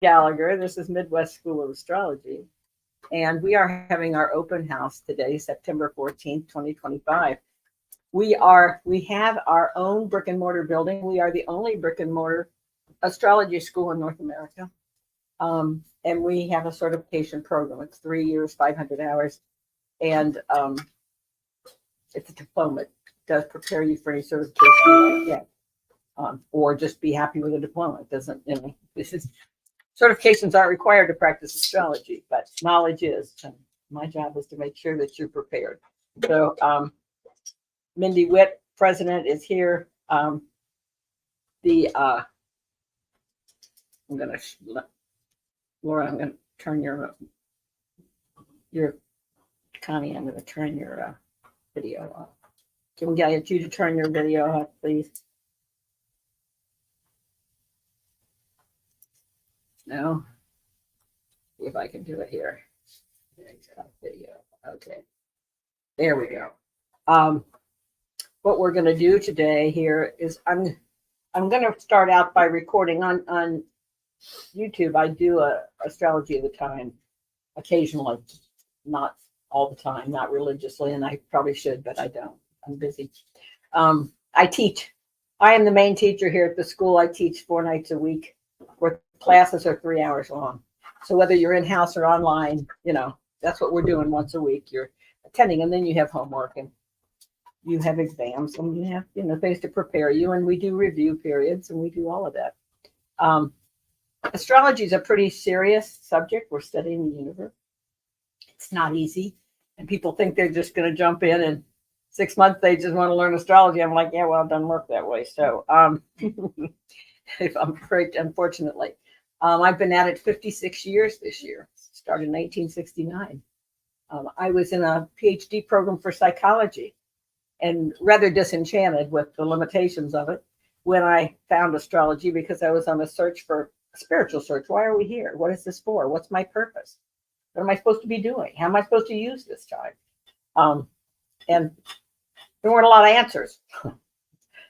Gallagher. This is Midwest School of Astrology, and we are having our open house today, September 14th, 2025. We have our own brick and mortar building. We are the only brick and mortar astrology school in North America. And we have a certification program. It's 3 years, 500 hours, and it's a diploma. It does prepare you for any certification you might get, or just be happy with a diploma. It doesn't, this is certifications aren't required to practice astrology, but knowledge is. And my job is to make sure that you're prepared. So, Mindy Witt, president, is here. I'm gonna Laura, I'm gonna turn your Connie. I'm gonna turn your video off. Can we get you to turn your video off, please? No. See if I can do it here. Video. Okay. There we go. What we're going to do today here is I'm going to start out by recording on YouTube. I do a astrology of the time occasionally, not all the time, not religiously, and I probably should, but I don't. I'm busy. I teach. I am the main teacher here at the school. I teach 4 nights a week, where classes are 3 hours long. So whether you're in house or online, that's what we're doing once a week. You're attending, and then you have homework and you have exams and you have, things to prepare you. And we do review periods and we do all of that. Astrology is a pretty serious subject. We're studying the universe. It's not easy. And people think they're just going to jump in and 6 months, they just want to learn astrology. I'm like, yeah, well, it doesn't work that way. So, if I'm afraid, unfortunately, I've been at it 56 years this year. Started in 1869. I was in a PhD program for psychology and rather disenchanted with the limitations of it when I found astrology, because I was on a search for a spiritual search. Why are we here? What is this for? What's my purpose? What am I supposed to be doing? How am I supposed to use this time? And there weren't a lot of answers.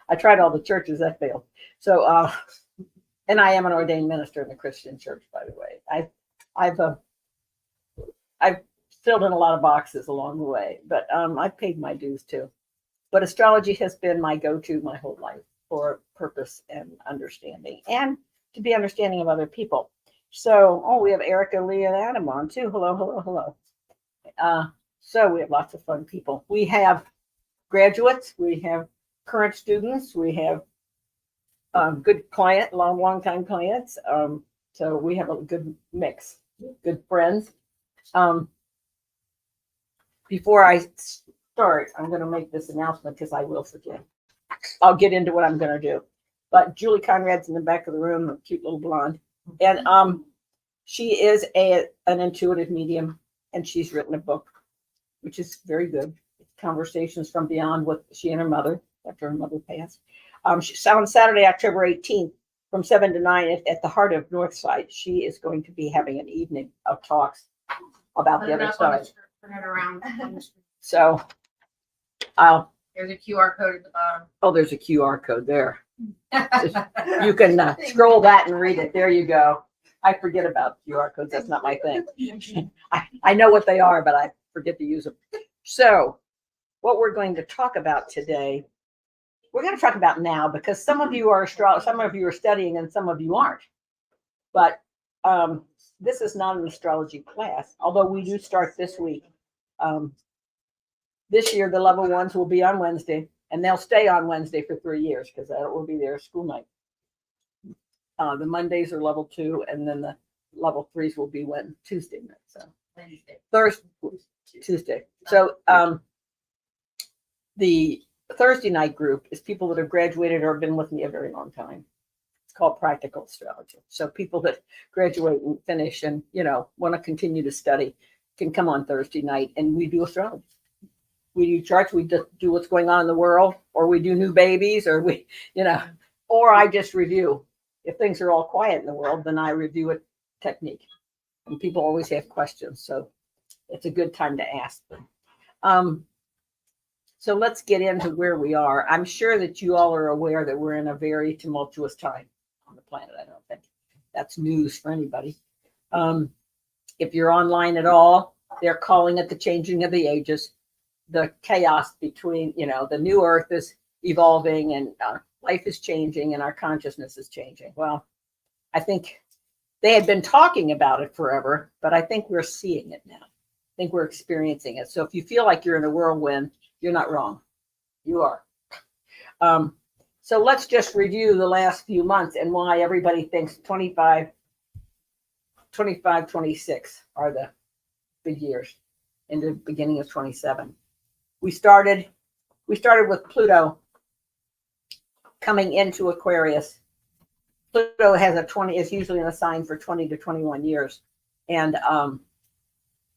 I tried all the churches, that failed. So, and I am an ordained minister in the Christian church, by the way. I've filled in a lot of boxes along the way, but I've paid my dues too. But astrology has been my go-to my whole life for purpose and understanding, and to be understanding of other people. So, we have Erica, Leah, and Adam on too. Hello, hello, hello. So we have lots of fun people. We have graduates, we have current students, we have good client, long time clients. So we have a good mix, good friends. Before I start, I'm going to make this announcement because I will forget. I'll get into what I'm going to do. But Julie Conrad's in the back of the room, a cute little blonde. And she is an intuitive medium, and she's written a book, which is very good. Conversations from Beyond with she and her mother after her mother passed. She's on Saturday, October 18th from 7 to 9 at the heart of Northside. She is going to be having an evening of talks about the other side. Turn it around. So there's a QR code at the bottom. Oh, there's a QR code there. You can scroll that and read it. There you go. I forget about QR codes. That's not my thing. I know what they are, but I forget to use them. So what we're going to talk about today, we're going to talk about now, because some of you are some of you are studying and some of you aren't. But this is not an astrology class, although we do start this week. This year, the level ones will be on Wednesday, and they'll stay on Wednesday for 3 years because that will be their school night. The Mondays are level 2, and then the level 3s will be Tuesday night. So Tuesday. So the Thursday night group is people that have graduated or have been with me a very long time. It's called practical astrology. So people that graduate and finish and want to continue to study can come on Thursday night, and we do astrology. We do charts. We just do what's going on in the world, or we do new babies, or or I just review. If things are all quiet in the world, then I review a technique, and people always have questions, so it's a good time to ask them. So let's get into where we are. I'm sure that you all are aware that we're in a very tumultuous time on the planet, I don't think. That's news for anybody. If you're online at all, they're calling it the changing of the ages, the chaos between, the new earth is evolving and life is changing and our consciousness is changing. Well, I think they had been talking about it forever, but I think we're seeing it now. I think we're experiencing it. So if you feel like you're in a whirlwind, you're not wrong. You are. So let's just review the last few months and why everybody thinks 25, 26 are the big years in the beginning of 27. We started with Pluto coming into Aquarius. Pluto is usually in a sign for 20 to 21 years. And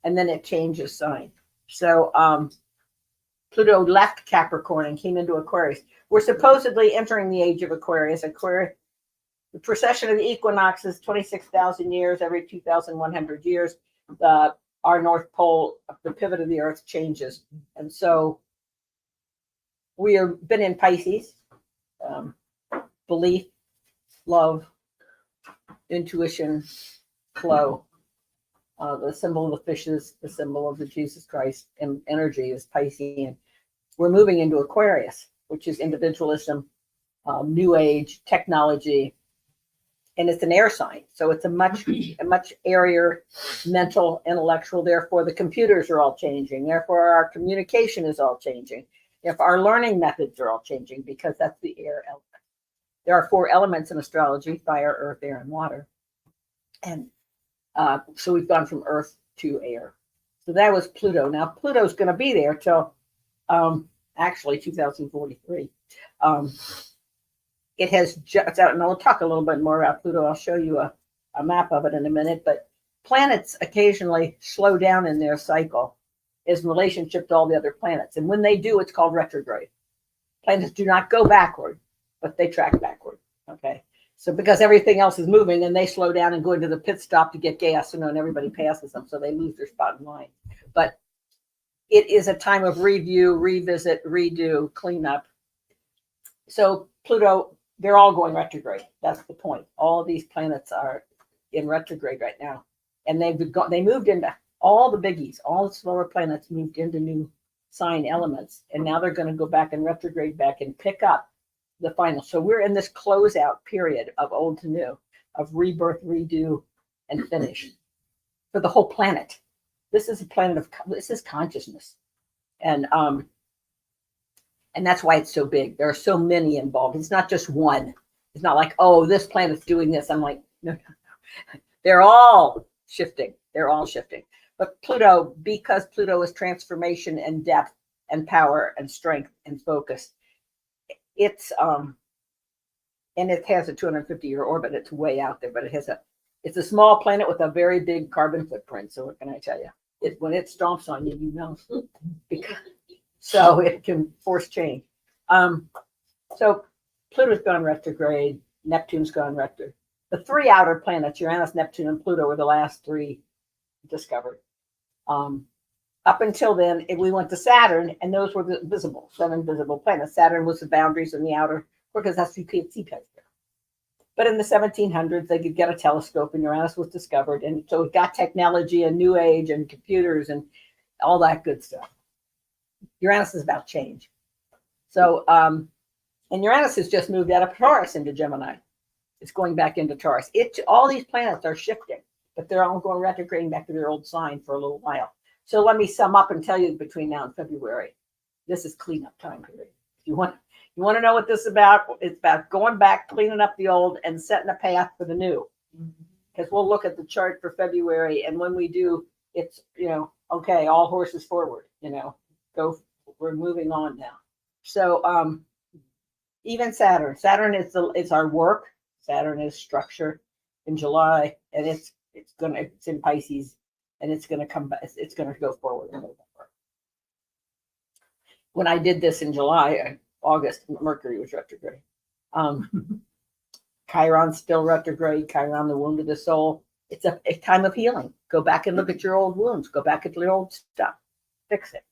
then it changes sign. So Pluto left Capricorn and came into Aquarius. We're supposedly entering the age of Aquarius. The precession of the equinox is 26,000 years, every 2,100 years. Our North Pole, the pivot of the Earth changes. And so we have been in Pisces, belief, love, intuition, flow. The symbol of the fishes, the symbol of the Jesus Christ, and energy is Piscean. We're moving into Aquarius, which is individualism, new age, technology, and it's an air sign. So it's a much airier, mental, intellectual. Therefore, the computers are all changing. Therefore, our communication is all changing. If our learning methods are all changing, because that's the air element. There are 4 elements in astrology: fire, earth, air, and water. And so we've gone from earth to air. So that was Pluto. Now Pluto's going to be there till actually 2043. It has just out, and we'll talk a little bit more about Pluto. I'll show you a map of it in a minute. But planets occasionally slow down in their cycle in relationship to all the other planets. And when they do, it's called retrograde. Planets do not go backward, but they track backward. Okay. So because everything else is moving, and they slow down and go into the pit stop to get gas, and everybody passes them, so they lose their spot in line. But it is a time of review, revisit, redo, cleanup. So Pluto, they're all going retrograde. That's the point. All of these planets are in retrograde right now, and they moved into all the biggies. All the slower planets moved into new sign elements, and now they're going to go back and retrograde back and pick up the final. So we're in this closeout period of old to new, of rebirth, redo, and finish for the whole planet. This is a planet this is consciousness, and that's why it's so big. There are so many involved. It's not just one. It's not like, oh, this planet's doing this. I'm like, no. They're all shifting. They're all shifting. But Pluto, because Pluto is transformation and depth and power and strength and focus, it's and it has a 250-year orbit. It's way out there, but it's a small planet with a very big carbon footprint. So what can I tell you? When it stomps on you, because so it can force change. So Pluto's gone retrograde. Neptune's gone retrograde. The 3 outer planets, Uranus, Neptune, and Pluto, were the last 3 discovered. Up until then, we went to Saturn, and those were the 7 visible planets. Saturn was the boundaries in the outer, because that's you can't see past there. But in the 1700s, they could get a telescope, and Uranus was discovered, and so it got technology and new age and computers and all that good stuff. Uranus is about change. So, and Uranus has just moved out of Taurus into Gemini. It's going back into Taurus. All these planets are shifting, but they're all going retrograding back to their old sign for a little while. So let me sum up and tell you between now and February, this is cleanup time period. If you want to know what this is about, it's about going back, cleaning up the old, and setting a path for the new. Because we'll look at the chart for February, and when we do, it's okay, all horses forward. We're moving on now. So even Saturn is our work. Saturn is structure in July, and it's in Pisces, and it's gonna come back. It's gonna go forward in November. When I did this in July, August, Mercury was retrograde. Chiron's still retrograde. Chiron, the wound of the soul. It's a time of healing. Go back and look at your old wounds. Go back at your old stuff. Fix it.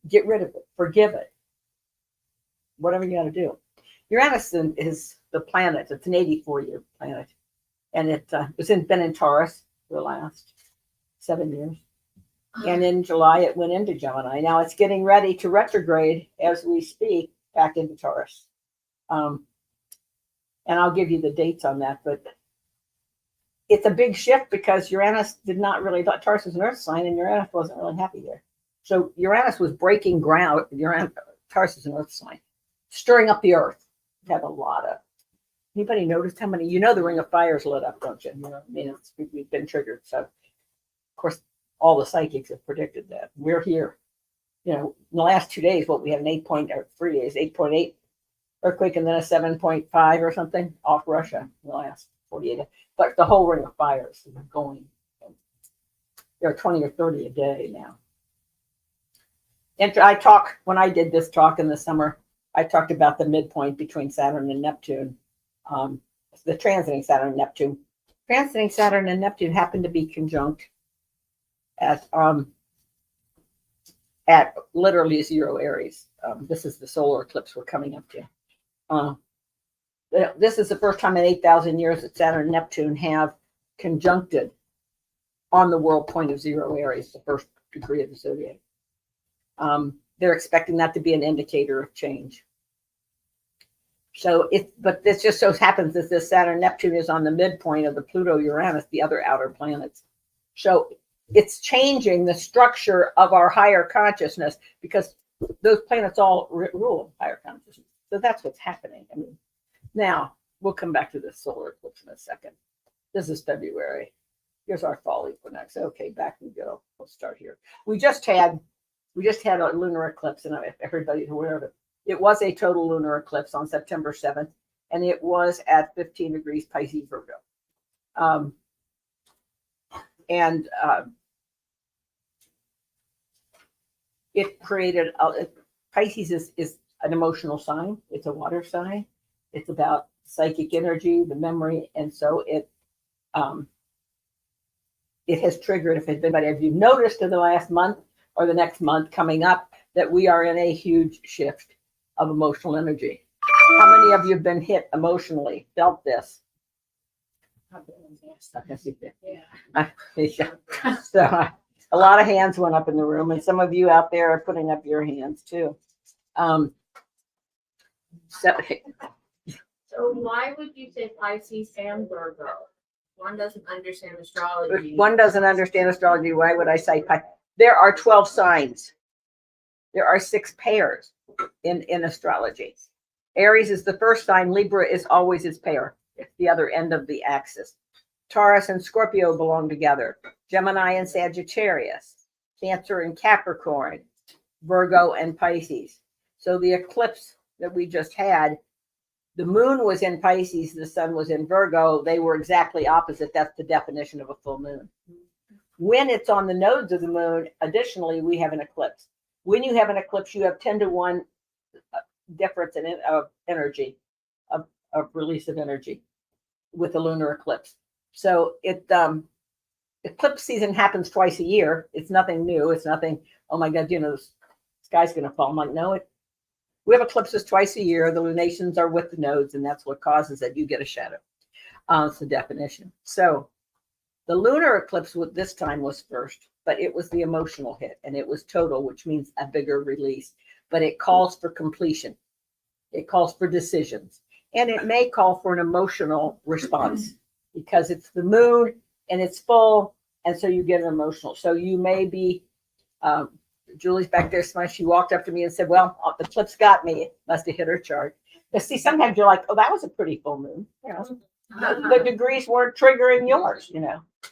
Get rid of it. Forgive it. Whatever you got to do. Uranus is the planet. It's an 84-year planet. and it been in Taurus for the last 7 years. And in July, it went into Gemini. Now it's getting ready to retrograde as we speak back into Taurus. And I'll give you the dates on that, but it's a big shift because Uranus did not really, Taurus is an earth sign and Uranus wasn't really happy there. So Uranus was breaking ground. Taurus is an earth sign, stirring up the earth. It had a lot of, anybody noticed how many, the Ring of Fire is lit up, don't you? I mean, we've been triggered. So, of course, all the psychics have predicted that. We're here. In the last 2 days, we had an 8.8 earthquake and then a 7.5 or something off Russia in the last 48 days. But the whole Ring of Fire is going. There are 20 or 30 a day now. And when I did this talk in the summer, I talked about the midpoint between Saturn and Neptune, the transiting Saturn and Neptune. Transiting Saturn and Neptune happened to be conjunct at literally 0 Aries. This is the solar eclipse we're coming up to. This is the first time in 8,000 years that Saturn and Neptune have conjuncted on the world point of 0 Aries, the first degree of the zodiac. They're expecting that to be an indicator of change. But this just so happens that this Saturn Neptune is on the midpoint of the Pluto Uranus, the other outer planets. So it's changing the structure of our higher consciousness because those planets all rule higher consciousness. So that's what's happening. Now we'll come back to this solar eclipse in a second. This is February. Here's our fall equinox. Okay, back we go. We'll start here. We just had a lunar eclipse, and if everybody's aware of it. It was a total lunar eclipse on September 7th, and it was at 15 degrees Pisces Virgo. It created, Pisces is an emotional sign. It's a water sign. It's about psychic energy, the memory, and so it has triggered, if anybody, have you noticed in the last month or the next month coming up, that we are in a huge shift of emotional energy. How many of you have been hit emotionally, felt this? Yeah. So a lot of hands went up in the room, and some of you out there are putting up your hands too. So why would you say Pisces and Virgo? One doesn't understand astrology. One doesn't understand astrology. Why would I say Pisces? There are 12 signs. There are 6 pairs in astrology. Aries is the first sign. Libra is always its pair. It's the other end of the axis. Taurus and Scorpio belong together. Gemini and Sagittarius. Cancer and Capricorn. Virgo and Pisces. So the eclipse that we just had, the moon was in Pisces, the sun was in Virgo. They were exactly opposite. That's the definition of a full moon. When it's on the nodes of the moon, additionally, we have an eclipse. When you have an eclipse, you have 10 to 1 difference of energy, of release of energy with the lunar eclipse. So eclipse season happens twice a year. It's nothing new. It's nothing, oh my God, the sky's going to fall. I'm like, no, we have eclipses twice a year. The lunations are with the nodes, and that's what causes that you get a shadow. It's the definition. So the lunar eclipse this time was first, but it was the emotional hit, and it was total, which means a bigger release. But it calls for completion. It calls for decisions. And it may call for an emotional response because it's the moon and it's full, and so you get an emotional. So you may be, Julie's back there smiling. She walked up to me and said, well, the eclipse got me. It must have hit her chart. But see, sometimes you're like, oh, that was a pretty full moon. The degrees weren't triggering yours.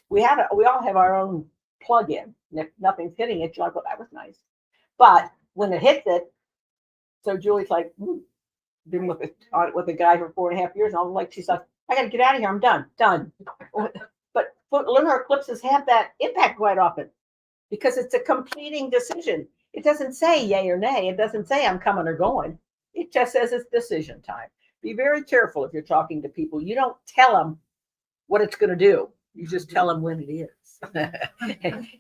We all have our own plug-in. And if nothing's hitting it, you're like, well, that was nice. But when it hits it, so Julie's like, been with a guy for 4.5 years, and I'm like, she's like, I got to get out of here. I'm done. But lunar eclipses have that impact quite often because it's a completing decision. It doesn't say yay or nay. It doesn't say I'm coming or going. It just says it's decision time. Be very careful if you're talking to people. You don't tell them what it's going to do. You just tell them when it is.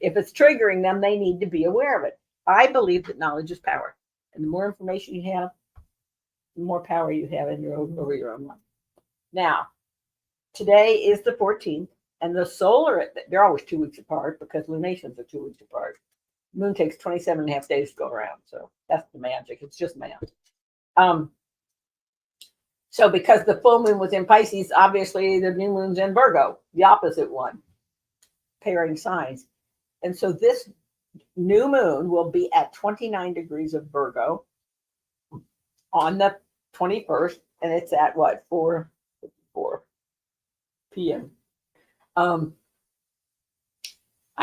If it's triggering them, they need to be aware of it. I believe that knowledge is power. And the more information you have, the more power you have over your own life. Now, Today is the 14th, and the solar, they're always 2 weeks apart because lunations are 2 weeks apart. Moon takes 27 and a half days to go around. So that's the magic. It's just math. So because the full moon was in Pisces, obviously the new moon's in Virgo, the opposite one, pairing signs. And so this new moon will be at 29 degrees of Virgo on the 21st, and it's at what, 4 p.m. I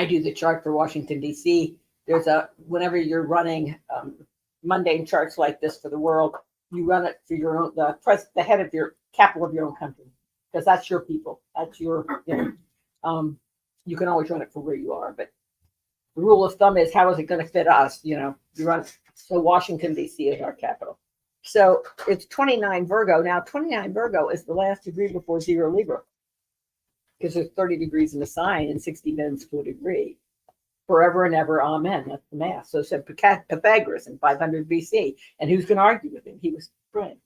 do the chart for Washington, D.C. There's whenever you're running mundane charts like this for the world, you run it for your own, the head of your capital of your own country, because that's your people. That's your, you can always run it for where you are, but the rule of thumb is, how is it going to fit us? You run it. So Washington, D.C. is our capital. So it's 29 Virgo. Now, 29 Virgo is the last degree before 0 Libra, because there's 30 degrees in the sign and 60 minutes to a degree. Forever and ever, amen. That's the math. So said Pythagoras in 500 BC. And who's going to argue with him? He was brilliant.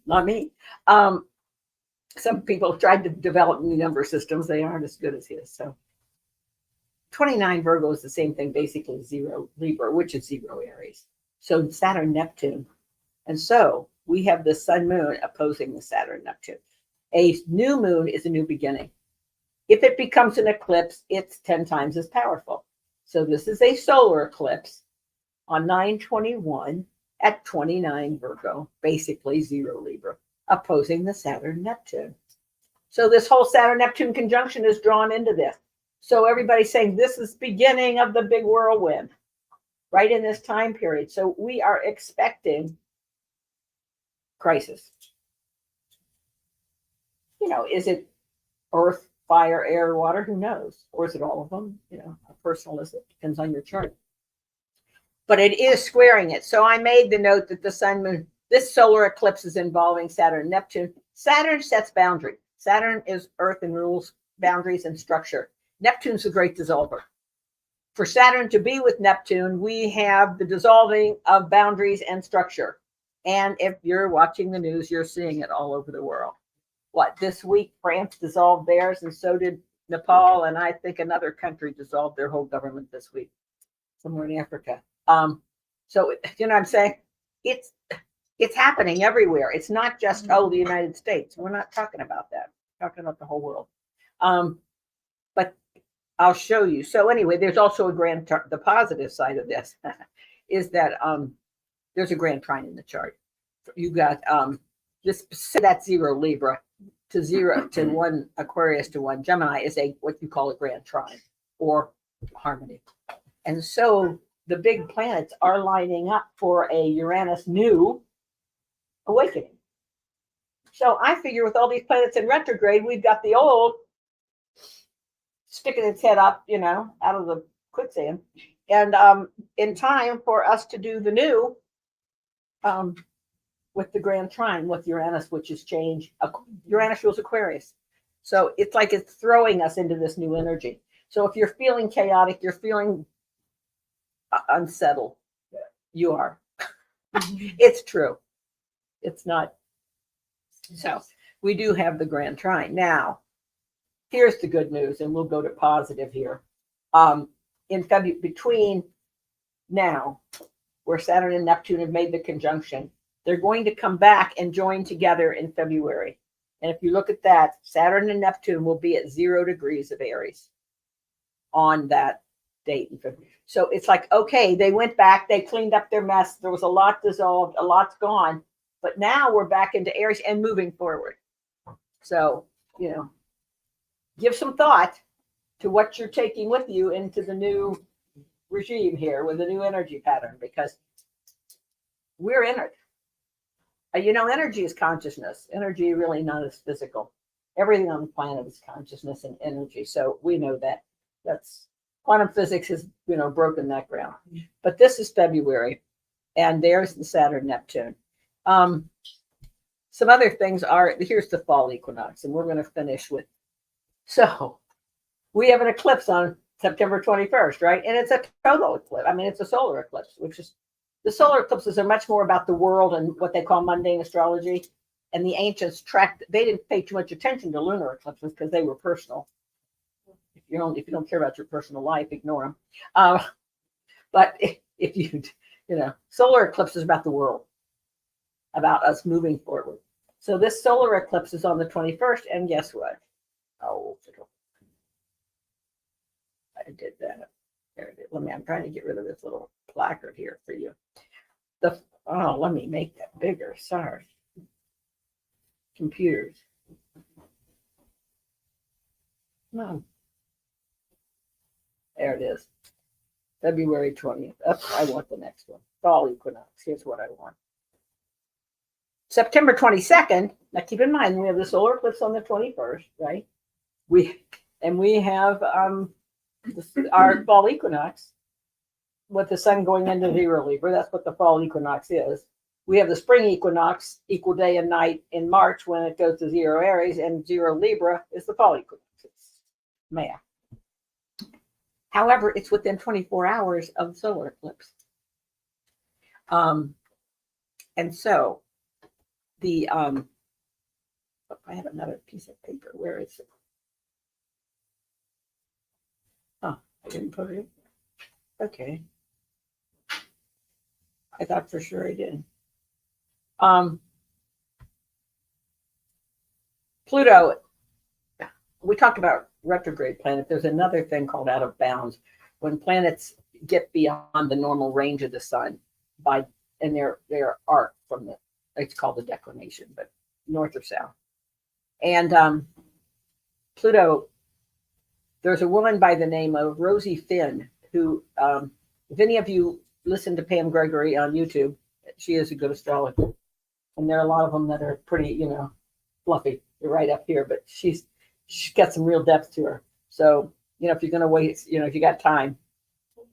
Not me. Some people tried to develop new number systems. They aren't as good as his. So 29 Virgo is the same thing, basically 0 Libra, which is 0 Aries. So Saturn, Neptune. And so we have the sun moon opposing the Saturn, Neptune. A new moon is a new beginning. If it becomes an eclipse, it's 10 times as powerful. So this is a solar eclipse on 9/21 at 29 Virgo, basically 0 Libra, opposing the Saturn Neptune. So this whole Saturn Neptune conjunction is drawn into this. So everybody's saying this is beginning of the big whirlwind right in this time period. So we are expecting crisis. Is it earth, fire, air, water? Who knows? Or is it all of them? How personal is it? Depends on your chart. But it is squaring it. So I made the note that the sun moon, this solar eclipse is involving Saturn, Neptune. Saturn sets boundary. Saturn is earth and rules boundaries and structure. Neptune's the great dissolver. For Saturn to be with Neptune, we have the dissolving of boundaries and structure. And if you're watching the news, you're seeing it all over the world. This week, France dissolved theirs, and so did Nepal, and I think another country dissolved their whole government this week, somewhere in Africa. So what I'm saying? It's happening everywhere. It's not just, the United States. We're not talking about that. We're talking about the whole world. But I'll show you. So anyway, there's also the positive side of this is that there's a grand trine in the chart. You got that's 0 Libra to 0 to 1 Aquarius to 1 Gemini is what you call a grand trine or harmony. And so the big planets are lining up for a Uranus new awakening. So I figure with all these planets in retrograde, we've got the old sticking its head up, out of the quicksand. And in time for us to do the new, with the grand trine with Uranus, which is change. Uranus rules Aquarius. So it's like it's throwing us into this new energy. So if you're feeling chaotic, you're feeling unsettled, you are. It's true. It's not. So we do have the grand trine. Now, here's the good news, and we'll go to positive here. In February, between now, where Saturn and Neptune have made the conjunction, they're going to come back and join together in February. And if you look at that, Saturn and Neptune will be at 0 degrees of Aries on that date in February. So it's like, okay, they went back, they cleaned up their mess. There was a lot dissolved, a lot's gone, but now we're back into Aries and moving forward. So, give some thought to what you're taking with you into the new regime here with a new energy pattern, because we're in it. Energy is consciousness. Energy really not as physical. Everything on the planet is consciousness and energy. So we know that. That's quantum physics has, broken that ground. But this is February, and there's the Saturn Neptune. Some other things are, here's the fall equinox, and we're going to finish with. So we have an eclipse on September 21st, right? And it's a total eclipse. It's a solar eclipse, which is, the solar eclipses are much more about the world and what they call mundane astrology. and the ancients tracked. They didn't pay too much attention to lunar eclipses because they were personal. If you don't care about your personal life, ignore them. But if you solar eclipse is about the world, about us moving forward. So this solar eclipse is on the 21st, and guess what? Oh, I did that. There it is. I'm trying to get rid of this little placard here for you. Let me make that bigger. Sorry. Computers. No. There it is. February 20th. I want the next one. Fall equinox. Here's what I want. September 22nd. Now keep in mind, we have the solar eclipse on the 21st, right? We have our fall equinox with the sun going into zero Libra. That's what the fall equinox is. We have the spring equinox, equal day and night in March when it goes to zero Aries, and zero Libra is the fall equinox. It's math. However, it's within 24 hours of the solar eclipse. And so I have another piece of paper. Where is it? Oh, I didn't put it in. Okay. I thought for sure I did. Pluto, we talked about retrograde planet. There's another thing called out of bounds. When planets get beyond the normal range of the sun in their arc from it's called the declination, but north or south. And Pluto, there's a woman by the name of Rosie Finn who, if any of you listen to Pam Gregory on YouTube, she is a good astrologer. And there are a lot of them that are pretty, fluffy. They're right up here, but she's got some real depth to her. So, if you're going to wait, if you got time,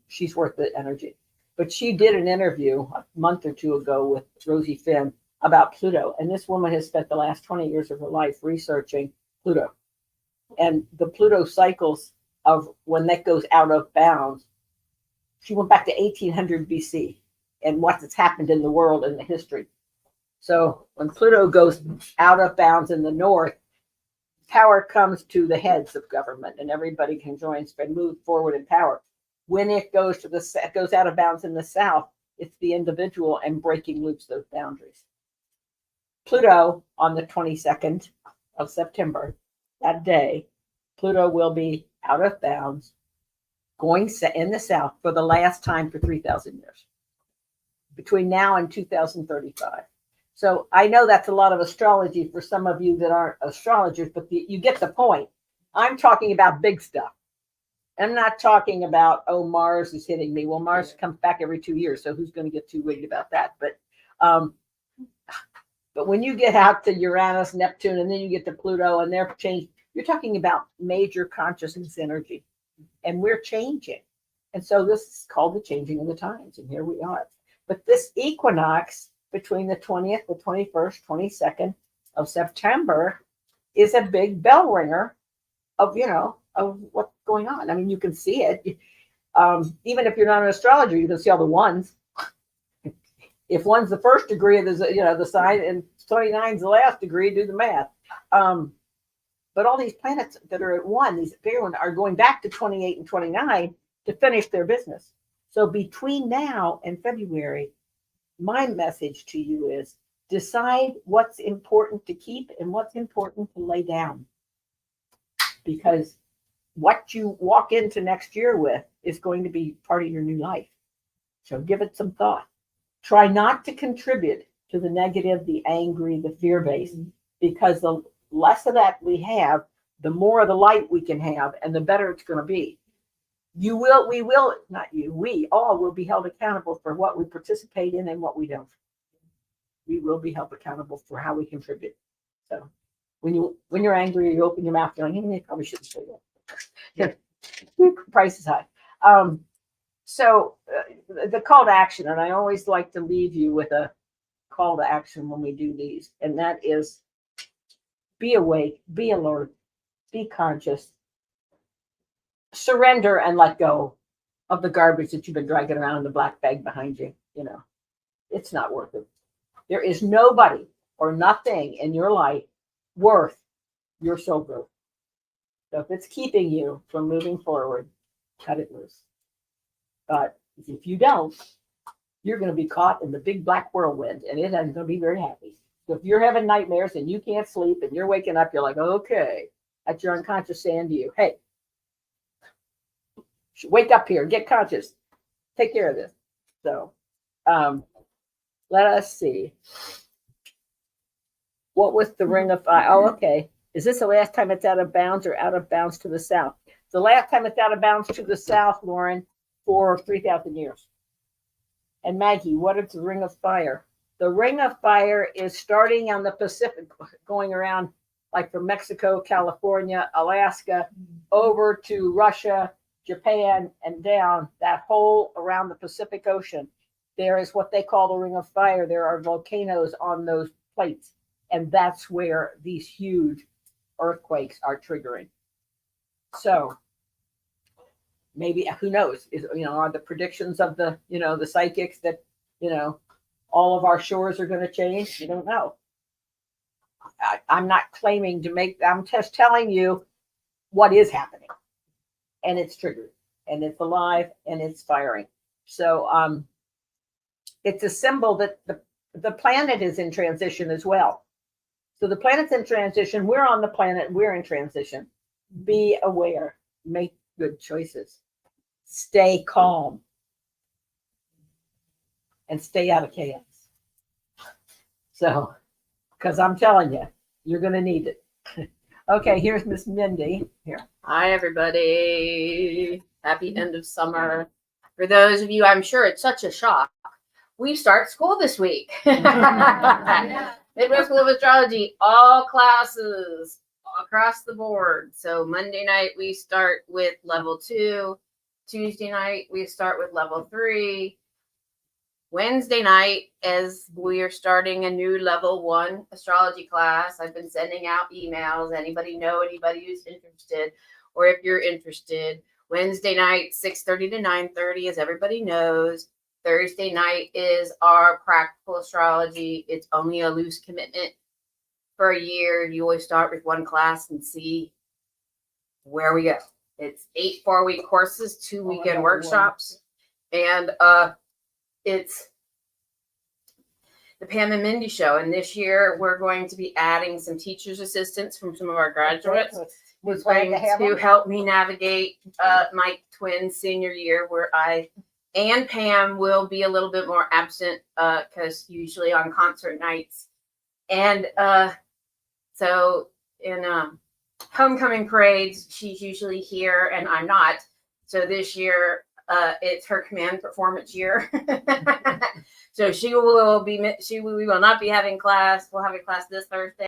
she's worth the energy. But she did an interview a month or two ago with Rosie Finn about Pluto. And this woman has spent the last 20 years of her life researching Pluto. And the Pluto cycles of when that goes out of bounds. She went back to 1800 BC and what has happened in the world and the history. So when Pluto goes out of bounds in the north, power comes to the heads of government and everybody can join and move forward in power. When it goes goes out of bounds in the south, it's the individual and breaking loose those boundaries. Pluto on the 22nd of September, that day, Pluto will be out of bounds, going in the south for the last time for 3,000 years, between now and 2035. So I know that's a lot of astrology for some of you that aren't astrologers, but you get the point. I'm talking about big stuff. I'm not talking about, Mars is hitting me. Well, Mars comes back every 2 years, so who's going to get too worried about that? But when you get out to Uranus, Neptune, and then you get to Pluto, and they're changed, you're talking about major consciousness energy, and we're changing. And so this is called the changing of the times, and here we are. But this equinox between the 20th, the 21st, 22nd of September is a big bell ringer of what's going on. I mean, you can see it. Even if you're not an astrologer, you can see all the ones. If one's the first degree of the sign and 29 is the last degree, do the math. But all these planets that are at one, these bigger ones, are going back to 28 and 29 to finish their business. So between now and February, my message to you is decide what's important to keep and what's important to lay down. Because what you walk into next year with is going to be part of your new life. So give it some thought. Try not to contribute to the negative, the angry, the fear-based, because the less of that we have, the more of the light we can have, and the better it's going to be. We all will be held accountable for what we participate in and what we don't. We will be held accountable for how we contribute. So when you're angry, you open your mouth going, you probably shouldn't say that. Price is high. So the call to action, and I always like to leave you with a call to action when we do these, and that is be awake, be alert, be conscious, surrender and let go of the garbage that you've been dragging around in the black bag behind you. It's not worth it. There is nobody or nothing in your life worth your soul growth. So if it's keeping you from moving forward, cut it loose. But if you don't, you're going to be caught in the big black whirlwind, and it ain't going to be very happy. So if you're having nightmares and you can't sleep and you're waking up, you're like, okay, that's your unconscious saying to you, hey, wake up here, get conscious, take care of this. So let us see. What was the ring of fire? Oh, okay. Is this the last time it's out of bounds or out of bounds to the south? The last time it's out of bounds to the south, Lauren, for 3,000 years. And Maggie, what is the ring of fire? The ring of fire is starting on the Pacific, going around like from Mexico, California, Alaska, over to Russia, Japan, and down that whole around the Pacific Ocean. There is what they call the ring of fire. There are volcanoes on those plates. And that's where these huge earthquakes are triggering. So maybe, who knows, are the predictions of the psychics that, all of our shores are going to change? You don't know. I'm not claiming to I'm just telling you what is happening. And it's triggered, and it's alive, and it's firing. So it's a symbol that the planet is in transition as well. So the planet's in transition. We're on the planet. We're in transition. Be aware. Make good choices. Stay calm. And stay out of chaos. So, because I'm telling you, you're going to need it. Okay, here's Miss Mindy. Here. Hi, everybody. Happy end of summer. For those of you, I'm sure it's such a shock. We start school this week. Midwest School of Astrology, all classes across the board. So Monday night, we start with level 2. Tuesday night, we start with level 3. Wednesday night, as we are starting a new level 1 astrology class, I've been sending out emails. Anybody know anybody who's interested? Or if you're interested, Wednesday night, 6:30 to 9:30, as everybody knows. Thursday night is our practical astrology. It's only a loose commitment for a year. You always start with one class and see where we go. It's 8 4-week courses, 2 weekend workshops. And it's the Pam and Mindy show. And this year we're going to be adding some teacher's assistants from some of our graduates. Who's going to help me navigate my twin senior year, where I and Pam will be a little bit more absent because usually on concert nights. And so in homecoming parades, she's usually here and I'm not. So this year it's her command performance year. So we will not be having class. We'll have a class this Thursday.